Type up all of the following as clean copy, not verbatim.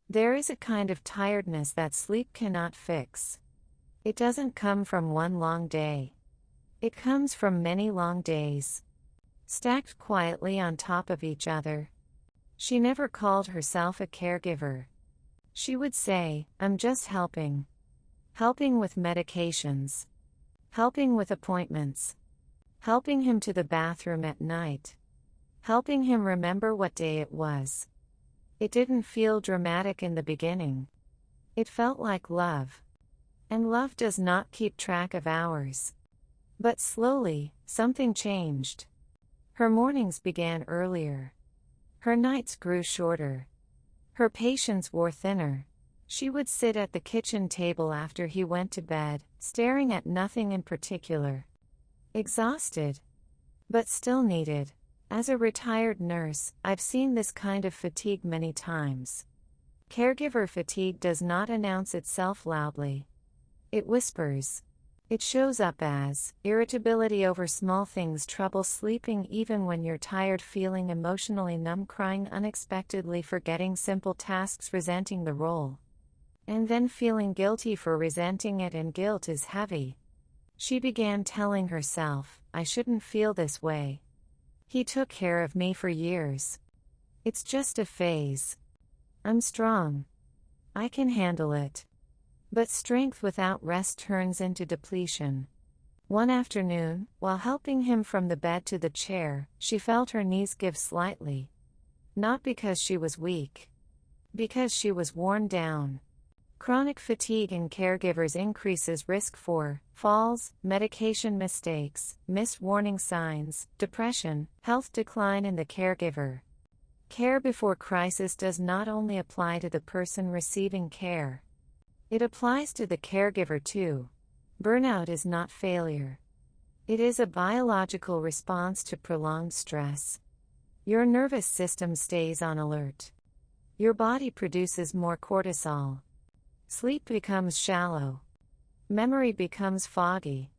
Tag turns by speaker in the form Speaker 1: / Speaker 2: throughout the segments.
Speaker 1: There is a kind of tiredness that sleep cannot fix. It doesn't come from one long day. It comes from many long days, stacked quietly on top of each other. She never called herself a caregiver. She would say, "I'm just helping. Helping with medications. Helping with appointments. Helping him to the bathroom at night. Helping him remember what day it was." It didn't feel dramatic in the beginning. It felt like love. And love does not keep track of hours. But slowly, something changed. Her mornings began earlier. Her nights grew shorter. Her patience wore thinner. She would sit at the kitchen table after he went to bed, staring at nothing in particular. Exhausted. But still needed. As a retired nurse, I've seen this kind of fatigue many times. Caregiver fatigue does not announce itself loudly. It whispers. It shows up as irritability over small things, trouble sleeping even when you're tired, feeling emotionally numb, crying unexpectedly, forgetting simple tasks, resenting the role. And then feeling guilty for resenting it, and guilt is heavy. She began telling herself, "I shouldn't feel this way. He took care of me for years. It's just a phase. I'm strong. I can handle it." But strength without rest turns into depletion. One afternoon, while helping him from the bed to the chair, she felt her knees give slightly. Not because she was weak. Because she was worn down. Chronic fatigue in caregivers increases risk for falls, medication mistakes, missed warning signs, depression, health decline in the caregiver. Care before crisis does not only apply to the person receiving care. It applies to the caregiver too. Burnout is not failure. It is a biological response to prolonged stress. Your nervous system stays on alert. Your body produces more cortisol. Sleep becomes shallow. Memory becomes foggy.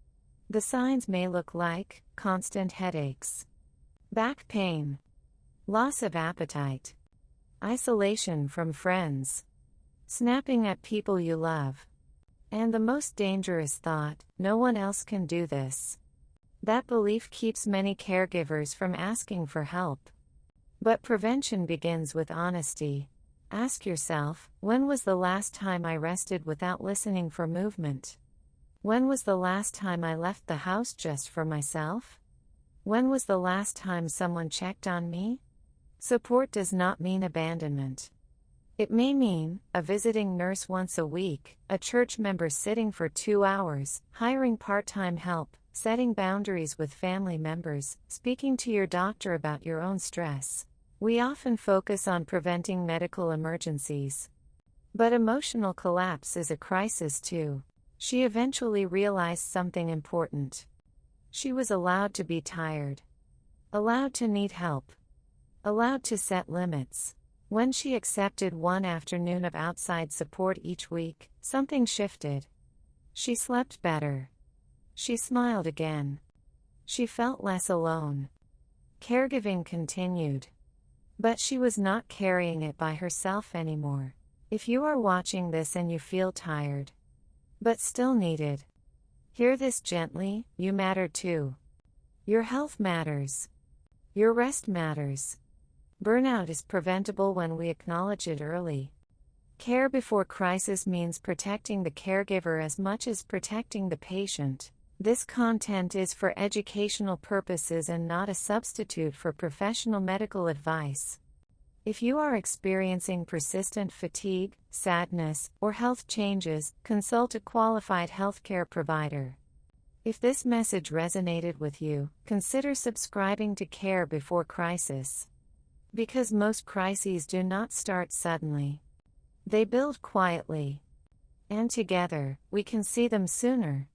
Speaker 1: The signs may look like constant headaches, back pain, loss of appetite, isolation from friends, snapping at people you love. And the most dangerous thought, "No one else can do this." That belief keeps many caregivers from asking for help. But prevention begins with honesty. Ask yourself, when was the last time I rested without listening for movement? When was the last time I left the house just for myself? When was the last time someone checked on me? Support does not mean abandonment. It may mean a visiting nurse once a week, a church member sitting for 2 hours, hiring part-time help, setting boundaries with family members, speaking to your doctor about your own stress. We often focus on preventing medical emergencies. But emotional collapse is a crisis too. She eventually realized something important. She was allowed to be tired. Allowed to need help. Allowed to set limits. When she accepted one afternoon of outside support each week, something shifted. She slept better. She smiled again. She felt less alone. Caregiving continued. But she was not carrying it by herself anymore. If you are watching this and you feel tired, but still needed, hear this gently: you matter too. Your health matters. Your rest matters. Burnout is preventable when we acknowledge it early. Care before crisis means protecting the caregiver as much as protecting the patient. This content is for educational purposes and not a substitute for professional medical advice. If you are experiencing persistent fatigue, sadness, or health changes, consult a qualified healthcare provider. If this message resonated with you, consider subscribing to Care Before Crisis. Because most crises do not start suddenly. They build quietly. And together, we can see them sooner.